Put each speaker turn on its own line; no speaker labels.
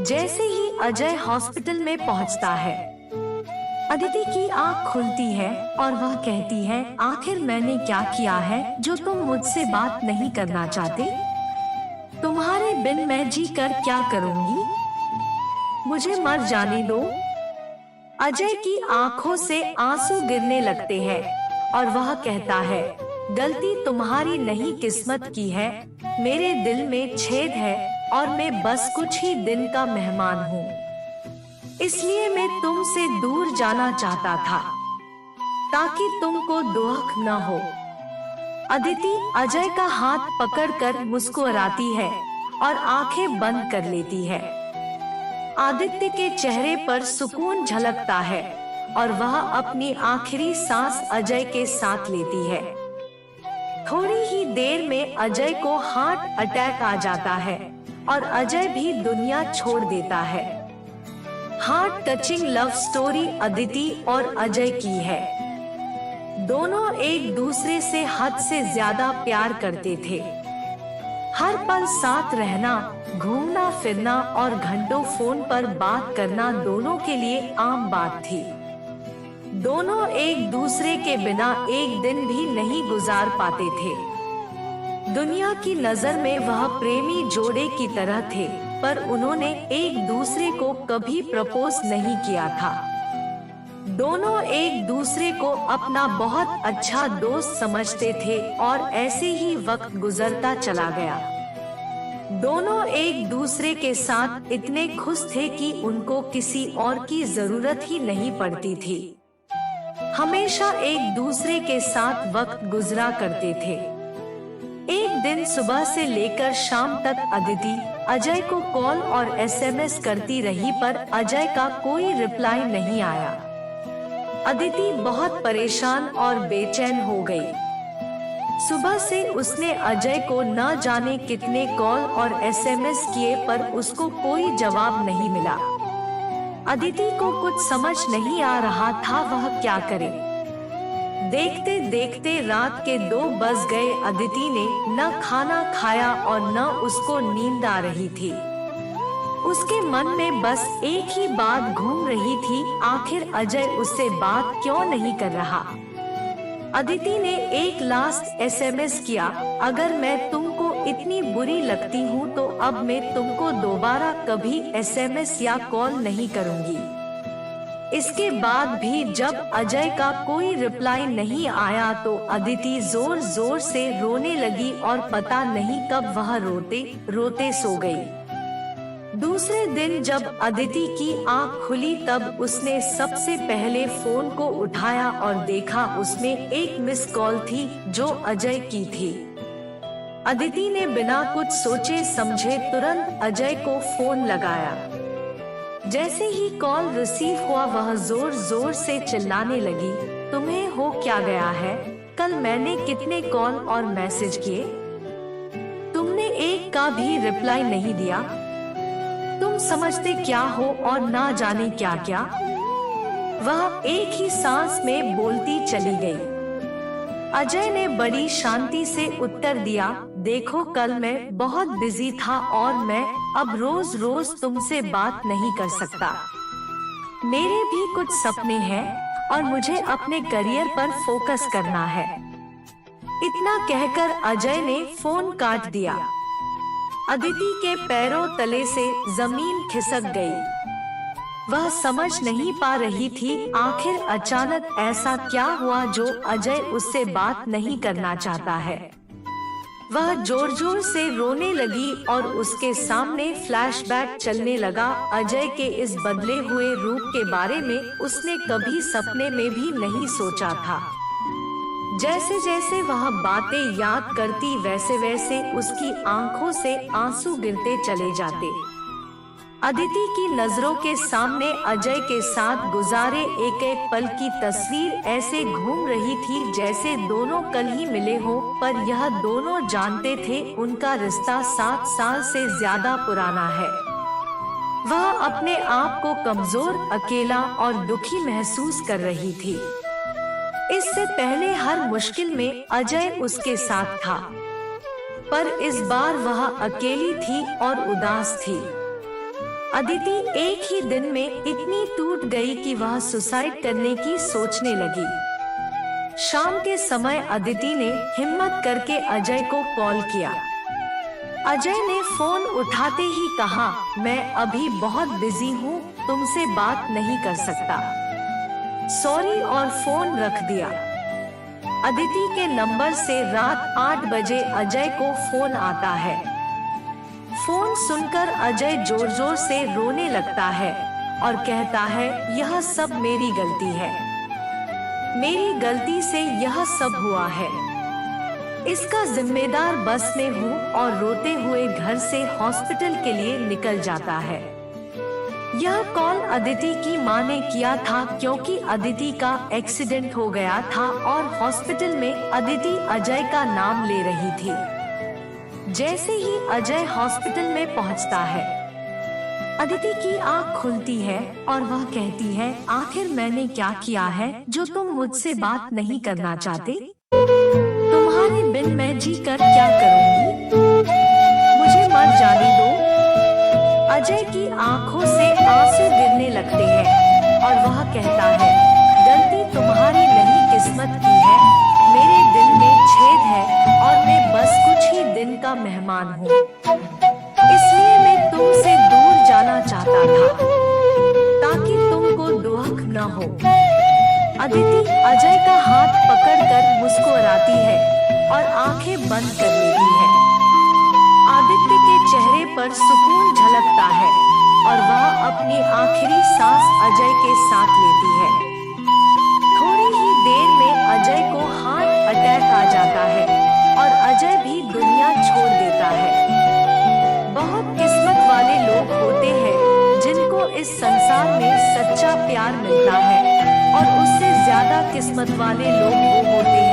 जैसे ही अजय हॉस्पिटल में पहुंचता है, अदिति की आंख खुलती है और वह कहती है, आखिर मैंने क्या किया है जो तुम मुझसे बात नहीं करना चाहते? तुम्हारे बिन मैं जी कर क्या करूंगी? मुझे मर जाने दो। अजय की आंखों से आंसू गिरने लगते हैं और वह कहता है, गलती तुम्हारी नहीं किस्मत की है। मेरे दिल में छेद है और मैं बस कुछ ही दिन का मेहमान हूँ, इसलिए मैं तुमसे दूर जाना चाहता था ताकि तुमको दुख न हो। अदिति अजय का हाथ पकड़कर मुस्कुराती है और आंखें बंद कर लेती है। आदित्य के चेहरे पर सुकून झलकता है और वह अपनी आखिरी सांस अजय के साथ लेती है। थोड़ी ही देर में अजय को हार्ट अटैक आ जाता है और अजय भी दुनिया छोड़ देता है। Heart touching love story Aditi और अजय की है। दोनों एक दूसरे से हद से ज्यादा प्यार करते थे। हर पल साथ रहना, घूमना फिरना और घंटों फोन पर बात करना दोनों के लिए आम बात थी। दोनों एक दूसरे के बिना एक दिन भी नहीं गुजार पाते थे। दुनिया की नजर में वह प्रेमी जोड़े की तरह थे, पर उन्होंने एक दूसरे को कभी प्रपोज नहीं किया था। दोनों एक दूसरे को अपना बहुत अच्छा दोस्त समझते थे और ऐसे ही वक्त गुजरता चला गया। दोनों एक दूसरे के साथ इतने खुश थे कि उनको किसी और की जरूरत ही नहीं पड़ती थी। हमेशा एक दूसरे के साथ वक्त गुजरा करते थे। एक दिन सुबह से लेकर शाम तक अदिति अजय को कॉल और एसएमएस करती रही, पर अजय का कोई रिप्लाई नहीं आया। अदिति बहुत परेशान और बेचैन हो गई। सुबह से उसने अजय को न जाने कितने कॉल और एसएमएस किए, पर उसको कोई जवाब नहीं मिला। अदिति को कुछ समझ नहीं आ रहा था वह क्या करे। देखते देखते रात के 2 बज गए। अदिति ने न खाना खाया और न उसको नींद आ रही थी। उसके मन में बस एक ही बात घूम रही थी, आखिर अजय उससे बात क्यों नहीं कर रहा। अदिति ने एक लास्ट एसएमएस किया, अगर मैं तुमको इतनी बुरी लगती हूँ तो अब मैं तुमको दोबारा कभी एसएमएस या कॉल नहीं करूँगी। इसके बाद भी जब अजय का कोई रिप्लाई नहीं आया तो अदिति जोर जोर से रोने लगी और पता नहीं कब वह रोते रोते सो गई। दूसरे दिन जब अदिति की आंख खुली तब उसने सबसे पहले फोन को उठाया और देखा उसमें एक मिस कॉल थी जो अजय की थी। अदिति ने बिना कुछ सोचे समझे तुरंत अजय को फोन लगाया। जैसे ही कॉल रिसीव हुआ वह जोर जोर से चिल्लाने लगी, तुम्हें हो क्या गया है? कल मैंने कितने कॉल और मैसेज किए, तुमने एक का भी रिप्लाई नहीं दिया। तुम समझते क्या हो और ना जाने क्या क्या। वह एक ही सांस में बोलती चली गई। अजय ने बड़ी शांति से उत्तर दिया, देखो कल मैं बहुत बिजी था और मैं अब रोज रोज तुमसे बात नहीं कर सकता। मेरे भी कुछ सपने हैं और मुझे अपने करियर पर फोकस करना है। इतना कहकर अजय ने फोन काट दिया। अदिति के पैरों तले से जमीन खिसक गई। वह समझ नहीं पा रही थी आखिर अचानक ऐसा क्या हुआ जो अजय उससे बात नहीं करना चाहता है। वह जोर जोर से रोने लगी और उसके सामने फ्लैशबैक चलने लगा। अजय के इस बदले हुए रूप के बारे में उसने कभी सपने में भी नहीं सोचा था। जैसे जैसे वह बातें याद करती वैसे वैसे उसकी आंखों से आंसू गिरते चले जाते। अदिति की नजरों के सामने अजय के साथ गुजारे एक एक पल की तस्वीर ऐसे घूम रही थी जैसे दोनों कल ही मिले हो, पर यह दोनों जानते थे उनका रिश्ता 7 साल से ज्यादा पुराना है। वह अपने आप को कमजोर, अकेला और दुखी महसूस कर रही थी। इससे पहले हर मुश्किल में अजय उसके साथ था, पर इस बार वह अकेली थी और उदास थी। अदिति एक ही दिन में इतनी टूट गई कि वह सुसाइड करने की सोचने लगी। शाम के समय अदिति ने हिम्मत करके अजय को कॉल किया। अजय ने फोन उठाते ही कहा, मैं अभी बहुत बिजी हूँ, तुमसे बात नहीं कर सकता, सॉरी, और फोन रख दिया। अदिति के नंबर से रात 8 बजे अजय को फोन आता है। फोन सुनकर अजय जोर जोर से रोने लगता है और कहता है, यह सब मेरी गलती है, मेरी गलती से यह सब हुआ है, इसका जिम्मेदार बस में हूँ, और रोते हुए घर से हॉस्पिटल के लिए निकल जाता है। यह कॉल अदिति की मां ने किया था क्योंकि अदिति का एक्सीडेंट हो गया था और हॉस्पिटल में अदिति अजय का नाम ले रही थी। जैसे ही अजय हॉस्पिटल में पहुंचता है, अदिति की आंख खुलती है और वह कहती है, आखिर मैंने क्या किया है जो तुम मुझसे बात नहीं करना चाहते? तुम्हारे बिन मैं जी कर क्या करूंगी? मुझे मर जाने दो। अजय की आंखों से आंसू गिरने लगते हैं और वह कहता है, गलती तुम्हारी नहीं, किस्मत की है, मेरे दिल में छेद है और मैं बस कुछ ही दिन का मेहमान हूँ, इसलिए मैं तुमसे दूर जाना चाहता था ताकि तुमको दुख न हो। अदिति अजय का हाथ पकड़कर मुस्कुराती है और आंखें बंद कर लेती है। आदित्य के चेहरे पर सुकून झलकता है और वह अपनी आखिरी सांस अजय के साथ लेती है। थोड़ी ही देर में अजय को हार्ट अटैक आ जाता है और अजय भी दुनिया छोड़ देता है। बहुत किस्मत वाले लोग होते हैं जिनको इस संसार में सच्चा प्यार मिलता है और उससे ज्यादा किस्मत वाले लोग वो होते हैं